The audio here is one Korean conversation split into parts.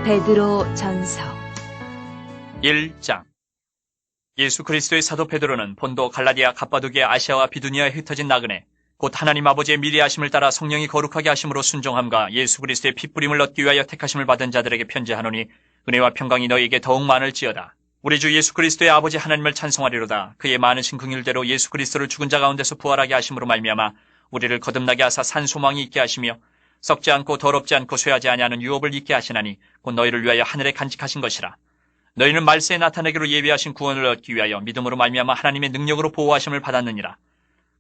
베드로 전서 1장. 예수 그리스도의 사도 베드로는 본도, 갈라디아, 갑바도기아, 아시아와 비두니아에 흩어진 나그네, 곧 하나님 아버지의 미리 하심을 따라 성령이 거룩하게 하심으로 순종함과 예수 그리스도의 핏부림을 얻기 위하여 택하심을 받은 자들에게 편지하노니 은혜와 평강이 너희에게 더욱 많을지어다. 우리 주 예수 그리스도의 아버지 하나님을 찬송하리로다. 그의 많으신 긍휼대로 예수 그리스도를 죽은 자 가운데서 부활하게 하심으로 말미암아 우리를 거듭나게 하사 산 소망이 있게 하시며 썩지 않고 더럽지 않고 쇠하지 아니하는 유업을 있게 하시나니 곧 너희를 위하여 하늘에 간직하신 것이라. 너희는 말세에 나타내기로 예비하신 구원을 얻기 위하여 믿음으로 말미암아 하나님의 능력으로 보호하심을 받았느니라.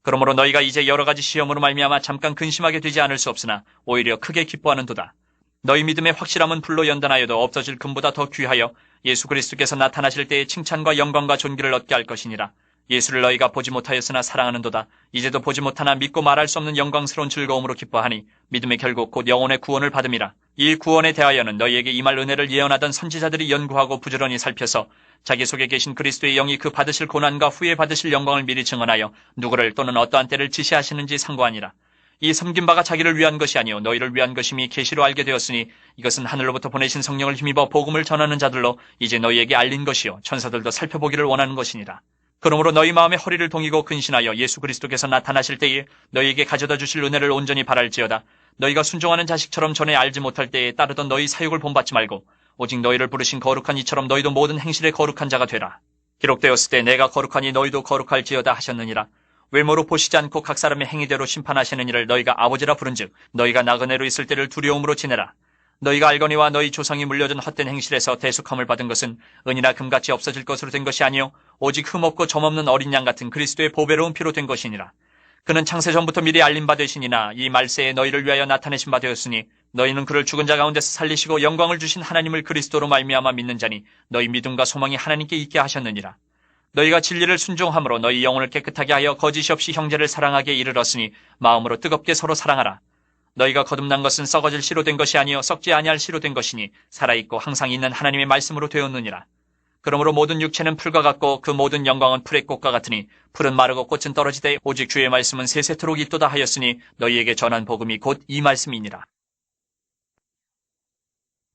그러므로 너희가 이제 여러 가지 시험으로 말미암아 잠깐 근심하게 되지 않을 수 없으나 오히려 크게 기뻐하는도다. 너희 믿음의 확실함은 불로 연단하여도 없어질 금보다 더 귀하여 예수 그리스도께서 나타나실 때에 칭찬과 영광과 존귀를 얻게 할 것이니라. 예수를 너희가 보지 못하였으나 사랑하는도다. 이제도 보지 못하나 믿고 말할 수 없는 영광스러운 즐거움으로 기뻐하니 믿음의 결국 곧 영혼의 구원을 받음이라. 이 구원에 대하여는 너희에게 임할 은혜를 예언하던 선지자들이 연구하고 부지런히 살펴서 자기 속에 계신 그리스도의 영이 그 받으실 고난과 후에 받으실 영광을 미리 증언하여 누구를 또는 어떠한 때를 지시하시는지 상고하니라. 이 섬긴 바가 자기를 위한 것이 아니요 너희를 위한 것임이 계시로 알게 되었으니 이것은 하늘로부터 보내신 성령을 힘입어 복음을 전하는 자들로 이제 너희에게 알린 것이요 천사들도 살펴보기를 원하는 것이니라. 그러므로 너희 마음에 허리를 동이고 근신하여 예수 그리스도께서 나타나실 때에 너희에게 가져다 주실 은혜를 온전히 바랄지어다. 너희가 순종하는 자식처럼 전에 알지 못할 때에 따르던 너희 사욕을 본받지 말고 오직 너희를 부르신 거룩한 이처럼 너희도 모든 행실에 거룩한 자가 되라. 기록되었을 때 내가 거룩하니 너희도 거룩할지어다 하셨느니라. 외모로 보시지 않고 각 사람의 행위대로 심판하시는 이를 너희가 아버지라 부른즉 너희가 나그네로 있을 때를 두려움으로 지내라. 너희가 알거니와 너희 조상이 물려준 헛된 행실에서 대속함을 받은 것은 은이나 금같이 없어질 것으로 된 것이 아니요 오직 흠없고 점없는 어린 양 같은 그리스도의 보배로운 피로 된 것이니라. 그는 창세전부터 미리 알린 바 되시니나 이 말세에 너희를 위하여 나타내신 바 되었으니 너희는 그를 죽은 자 가운데서 살리시고 영광을 주신 하나님을 그리스도로 말미암아 믿는 자니 너희 믿음과 소망이 하나님께 있게 하셨느니라. 너희가 진리를 순종함으로 너희 영혼을 깨끗하게 하여 거짓이 없이 형제를 사랑하게 이르렀으니 마음으로 뜨겁게 서로 사랑하라. 너희가 거듭난 것은 썩어질 씨로 된 것이 아니요 썩지 아니할 씨로 된 것이니 살아있고 항상 있는 하나님의 말씀으로 되었느니라. 그러므로 모든 육체는 풀과 같고 그 모든 영광은 풀의 꽃과 같으니 풀은 마르고 꽃은 떨어지되 오직 주의 말씀은 세세토록 있도다 하였으니 너희에게 전한 복음이 곧 이 말씀이니라.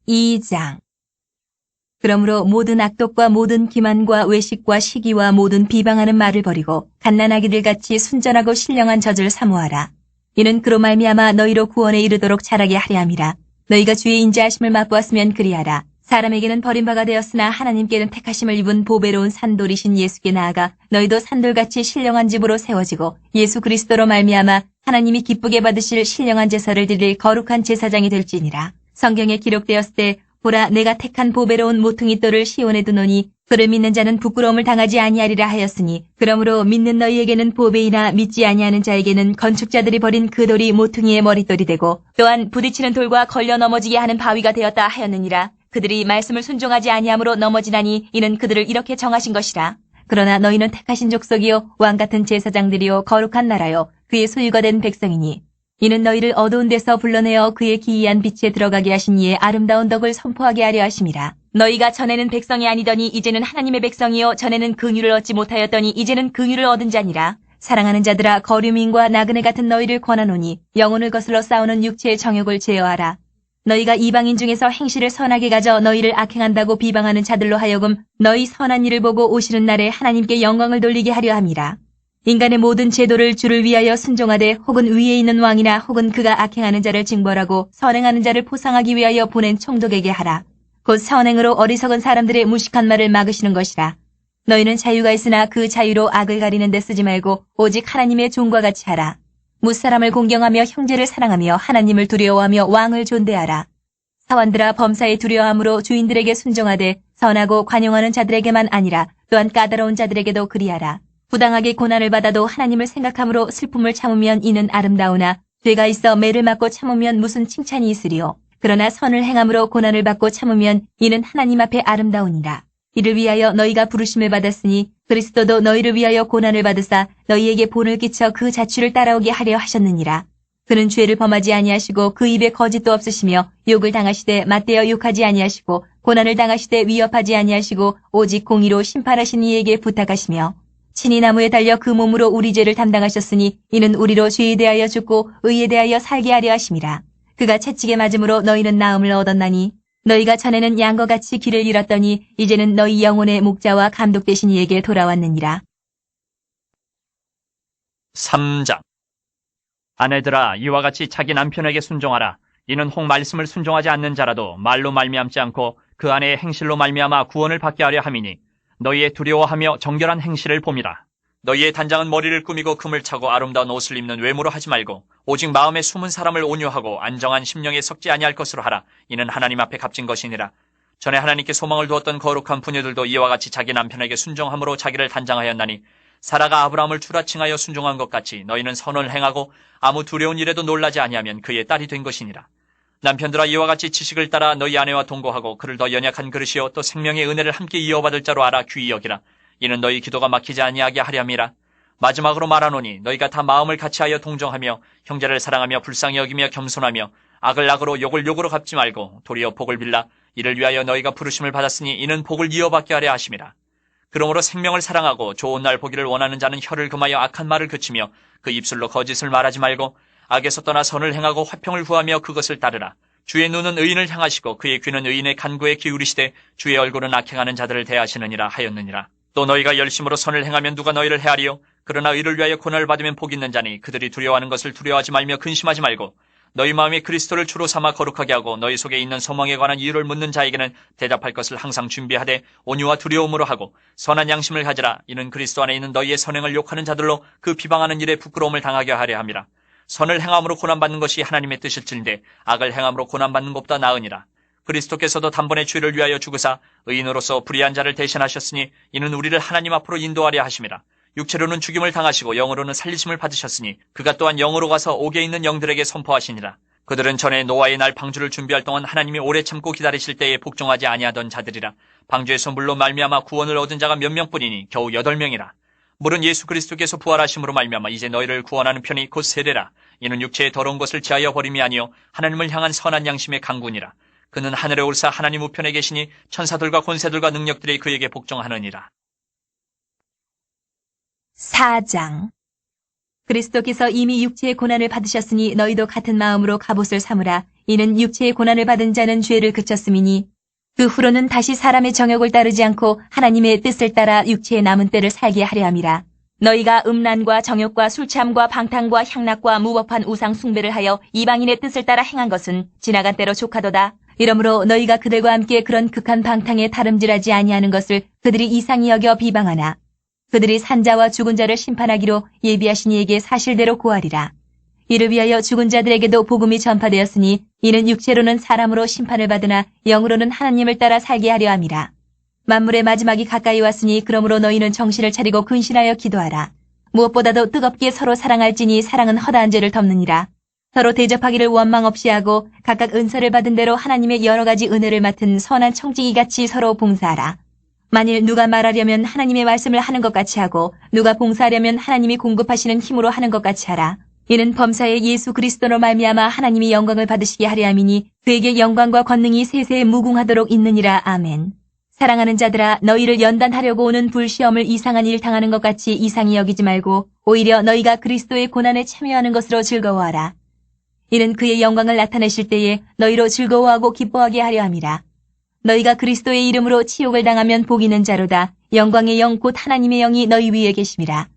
2장. 그러므로 모든 악독과 모든 기만과 외식과 시기와 모든 비방하는 말을 버리고 갓난아기들 같이 순전하고 신령한 젖을 사모하라. 이는 그로 말미암아 너희로 구원에 이르도록 자라게 하려 함이라. 너희가 주의 인자하심을 맛보았으면 그리하라. 사람에게는 버림바가 되었으나 하나님께는 택하심을 입은 보배로운 산돌이신 예수께 나아가 너희도 산돌같이 신령한 집으로 세워지고 예수 그리스도로 말미암아 하나님이 기쁘게 받으실 신령한 제사를 드릴 거룩한 제사장이 될지니라. 성경에 기록되었을 때 보라 내가 택한 보배로운 모퉁이 돌을 시온에 두노니 그를 믿는 자는 부끄러움을 당하지 아니하리라 하였으니 그러므로 믿는 너희에게는 보배이나 믿지 아니하는 자에게는 건축자들이 버린 그 돌이 모퉁이의 머릿돌이 되고 또한 부딪히는 돌과 걸려 넘어지게 하는 바위가 되었다 하였느니라. 그들이 말씀을 순종하지 아니함으로 넘어지나니 이는 그들을 이렇게 정하신 것이라. 그러나 너희는 택하신 족속이요 왕같은 제사장들이요 거룩한 나라요 그의 소유가 된 백성이니 이는 너희를 어두운 데서 불러내어 그의 기이한 빛에 들어가게 하신 이의 아름다운 덕을 선포하게 하려 하심이라. 너희가 전에는 백성이 아니더니 이제는 하나님의 백성이요 전에는 긍휼을 얻지 못하였더니 이제는 긍휼을 얻은 자니라. 사랑하는 자들아 거류민과 나그네 같은 너희를 권하노니 영혼을 거슬러 싸우는 육체의 정욕을 제어하라. 너희가 이방인 중에서 행실을 선하게 가져 너희를 악행한다고 비방하는 자들로 하여금 너희 선한 일을 보고 오시는 날에 하나님께 영광을 돌리게 하려 함이라. 인간의 모든 제도를 주를 위하여 순종하되 혹은 위에 있는 왕이나 혹은 그가 악행하는 자를 징벌하고 선행하는 자를 포상하기 위하여 보낸 총독에게 하라. 곧 선행으로 어리석은 사람들의 무식한 말을 막으시는 것이라. 너희는 자유가 있으나 그 자유로 악을 가리는 데 쓰지 말고 오직 하나님의 종과 같이 하라. 무사람을 공경하며 형제를 사랑하며 하나님을 두려워하며 왕을 존대하라. 사원들아 범사에 두려워함으로 주인들에게 순종하되 선하고 관용하는 자들에게만 아니라 또한 까다로운 자들에게도 그리하라. 부당하게 고난을 받아도 하나님을 생각함으로 슬픔을 참으면 이는 아름다우나 죄가 있어 매를 맞고 참으면 무슨 칭찬이 있으리요. 그러나 선을 행함으로 고난을 받고 참으면 이는 하나님 앞에 아름다우니라. 이를 위하여 너희가 부르심을 받았으니 그리스도도 너희를 위하여 고난을 받으사 너희에게 본을 끼쳐 그 자취를 따라오게 하려 하셨느니라. 그는 죄를 범하지 아니하시고 그 입에 거짓도 없으시며 욕을 당하시되 맞대어 욕하지 아니하시고 고난을 당하시되 위협하지 아니하시고 오직 공의로 심판하신 이에게 부탁하시며 친히 나무에 달려 그 몸으로 우리 죄를 담당하셨으니 이는 우리로 죄에 대하여 죽고 의에 대하여 살게 하려 하심이라. 그가 채찍에 맞음으로 너희는 나음을 얻었나니 너희가 전에는 양과 같이 길을 잃었더니 이제는 너희 영혼의 목자와 감독 되신 이에게 돌아왔느니라. 3장. 아내들아, 이와 같이 자기 남편에게 순종하라. 이는 혹 말씀을 순종하지 않는 자라도 말로 말미암지 않고 그 아내의 행실로 말미암아 구원을 받게 하려 함이니 너희의 두려워하며 정결한 행실을 봄이라. 너희의 단장은 머리를 꾸미고 금을 차고 아름다운 옷을 입는 외모로 하지 말고 오직 마음에 숨은 사람을 온유하고 안정한 심령에 섞지 아니할 것으로 하라. 이는 하나님 앞에 값진 것이니라. 전에 하나님께 소망을 두었던 거룩한 부녀들도 이와 같이 자기 남편에게 순종함으로 자기를 단장하였나니 사라가 아브라함을 추라칭하여 순종한 것 같이 너희는 선을 행하고 아무 두려운 일에도 놀라지 아니하면 그의 딸이 된 것이니라. 남편들아, 이와 같이 지식을 따라 너희 아내와 동거하고 그를 더 연약한 그릇이요 또 생명의 은혜를 함께 이어받을 자로 알아 귀히 여기라. 이는 너희 기도가 막히지 아니하게 하렴이라. 마지막으로 말하노니 너희가 다 마음을 같이하여 동정하며 형제를 사랑하며 불쌍히 여기며 겸손하며 악을 악으로 욕을 욕으로 갚지 말고 도리어 복을 빌라. 이를 위하여 너희가 부르심을 받았으니 이는 복을 이어받게 하려 하심이라. 그러므로 생명을 사랑하고 좋은 날 보기를 원하는 자는 혀를 금하여 악한 말을 그치며 그 입술로 거짓을 말하지 말고 악에서 떠나 선을 행하고 화평을 구하며 그것을 따르라. 주의 눈은 의인을 향하시고 그의 귀는 의인의 간구에 기울이시되 주의 얼굴은 악행하는 자들을 대하시느니라 하였느니라. 또 너희가 열심으로 선을 행하면 누가 너희를 헤아리요? 그러나 의를 위하여 고난을 받으면 복 있는 자니 그들이 두려워하는 것을 두려워하지 말며 근심하지 말고 너희 마음에 그리스도를 주로 삼아 거룩하게 하고 너희 속에 있는 소망에 관한 이유를 묻는 자에게는 대답할 것을 항상 준비하되 온유와 두려움으로 하고 선한 양심을 가지라. 이는 그리스도 안에 있는 너희의 선행을 욕하는 자들로 그 비방하는 일에 부끄러움을 당하게 하려 함이라. 선을 행함으로 고난받는 것이 하나님의 뜻일진데 악을 행함으로 고난받는 것보다 나으니라. 그리스도께서도 단번에 죄를 위하여 죽으사 의인으로서 불의한 자를 대신하셨으니 이는 우리를 하나님 앞으로 인도하려 하심이라. 육체로는 죽임을 당하시고 영으로는 살리심을 받으셨으니 그가 또한 영으로 가서 옥에 있는 영들에게 선포하시니라. 그들은 전에 노아의 날 방주를 준비할 동안 하나님이 오래 참고 기다리실 때에 복종하지 아니하던 자들이라. 방주에서 물로 말미암아 구원을 얻은 자가 몇 명뿐이니 겨우 8명이라. 물은 예수 그리스도께서 부활하심으로 말미암아 이제 너희를 구원하는 편이 곧 세례라. 이는 육체의 더러운 것을 제하여 버림이 아니요 하나님을 향한 선한 양심의 강군이라. 그는 하늘에 올사 하나님 우편에 계시니 천사들과 권세들과 능력들이 그에게 복종하느니라. 4장. 그리스도께서 이미 육체의 고난을 받으셨으니 너희도 같은 마음으로 갑옷을 삼으라. 이는 육체의 고난을 받은 자는 죄를 그쳤음이니 그 후로는 다시 사람의 정욕을 따르지 않고 하나님의 뜻을 따라 육체의 남은 때를 살게 하려 함이라. 너희가 음란과 정욕과 술취함과 방탕과 향락과 무법한 우상 숭배를 하여 이방인의 뜻을 따라 행한 것은 지나간 때로 족하도다. 이러므로 너희가 그들과 함께 그런 극한 방탕에 다름질하지 아니하는 것을 그들이 이상히 여겨 비방하나 그들이 산자와 죽은 자를 심판하기로 예비하신 이에게 사실대로 고하리라. 이를 위하여 죽은 자들에게도 복음이 전파되었으니 이는 육체로는 사람으로 심판을 받으나 영으로는 하나님을 따라 살게 하려 함이라. 만물의 마지막이 가까이 왔으니 그러므로 너희는 정신을 차리고 근신하여 기도하라. 무엇보다도 뜨겁게 서로 사랑할지니 사랑은 허다한 죄를 덮느니라. 서로 대접하기를 원망 없이 하고 각각 은사를 받은 대로 하나님의 여러 가지 은혜를 맡은 선한 청지기같이 서로 봉사하라. 만일 누가 말하려면 하나님의 말씀을 하는 것 같이 하고 누가 봉사하려면 하나님이 공급하시는 힘으로 하는 것 같이 하라. 이는 범사의 예수 그리스도로 말미암아 하나님이 영광을 받으시게 하려 함이니 그에게 영광과 권능이 세세에 무궁하도록 있느니라. 아멘. 사랑하는 자들아, 너희를 연단하려고 오는 불시험을 이상한 일 당하는 것 같이 이상히 여기지 말고 오히려 너희가 그리스도의 고난에 참여하는 것으로 즐거워하라. 이는 그의 영광을 나타내실 때에 너희로 즐거워하고 기뻐하게 하려 함이라. 너희가 그리스도의 이름으로 치욕을 당하면 복 있는 자로다. 영광의 영 곧 하나님의 영이 너희 위에 계심이라.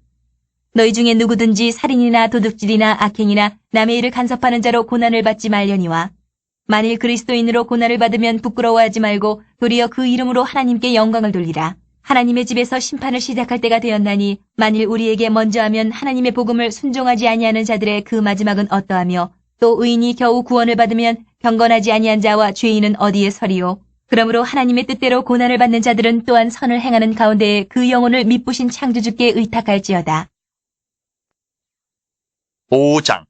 너희 중에 누구든지 살인이나 도둑질이나 악행이나 남의 일을 간섭하는 자로 고난을 받지 말려니와 만일 그리스도인으로 고난을 받으면 부끄러워하지 말고 도리어 그 이름으로 하나님께 영광을 돌리라. 하나님의 집에서 심판을 시작할 때가 되었나니 만일 우리에게 먼저 하면 하나님의 복음을 순종하지 아니하는 자들의 그 마지막은 어떠하며 또 의인이 겨우 구원을 받으면 경건하지 아니한 자와 죄인은 어디에 서리요. 그러므로 하나님의 뜻대로 고난을 받는 자들은 또한 선을 행하는 가운데에 그 영혼을 미쁘신 창조주께 의탁할지어다. 5장.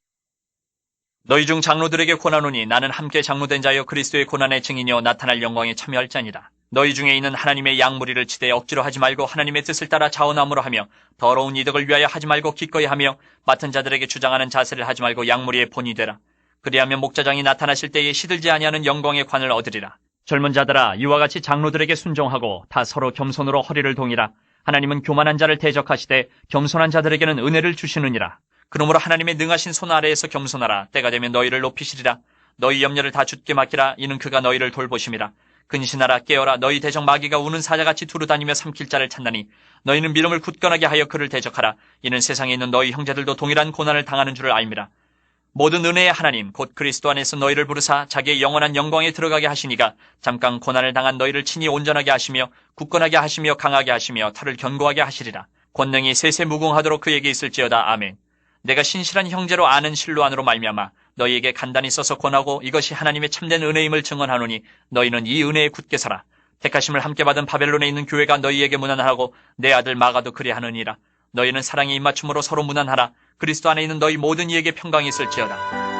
너희 중 장로들에게 권하노니 나는 함께 장로된 자여 그리스도의 고난의 증인이여 나타날 영광에 참여할 자니라. 너희 중에 있는 하나님의 양무리를 치되 억지로 하지 말고 하나님의 뜻을 따라 자원함으로 하며 더러운 이득을 위하여 하지 말고 기꺼이 하며 맡은 자들에게 주장하는 자세를 하지 말고 양무리의 본이 되라. 그리하면 목자장이 나타나실 때에 시들지 아니하는 영광의 관을 얻으리라. 젊은 자들아, 이와 같이 장로들에게 순종하고 다 서로 겸손으로 허리를 동이라. 하나님은 교만한 자를 대적하시되 겸손한 자들에게는 은혜를 주시느니라. 그러므로 하나님의 능하신 손 아래에서 겸손하라. 때가 되면 너희를 높이시리라. 너희 염려를 다 주께 맡기라. 이는 그가 너희를 돌보심이라. 근신하라 깨어라. 너희 대적 마귀가 우는 사자같이 두루다니며 삼킬 자를 찾나니 너희는 믿음을 굳건하게 하여 그를 대적하라. 이는 세상에 있는 너희 형제들도 동일한 고난을 당하는 줄을 알미라. 모든 은혜의 하나님 곧 그리스도 안에서 너희를 부르사 자기의 영원한 영광에 들어가게 하시니가 잠깐 고난을 당한 너희를 친히 온전하게 하시며 굳건하게 하시며 강하게 하시며 털을 견고하게 하시리라. 권능이 세세무궁하도록 그에게 있을지어다. 아멘. 내가 신실한 형제로 아는 실로 안으로 말미암아 너희에게 간단히 써서 권하고 이것이 하나님의 참된 은혜임을 증언하노니 너희는 이 은혜에 굳게 서라. 택하심을 함께 받은 바벨론에 있는 교회가 너희에게 문안하고 내 아들 마가도 그리하느니라. 너희는 사랑의 입맞춤으로 서로 문안하라. 그리스도 안에 있는 너희 모든 이에게 평강이 있을지어다.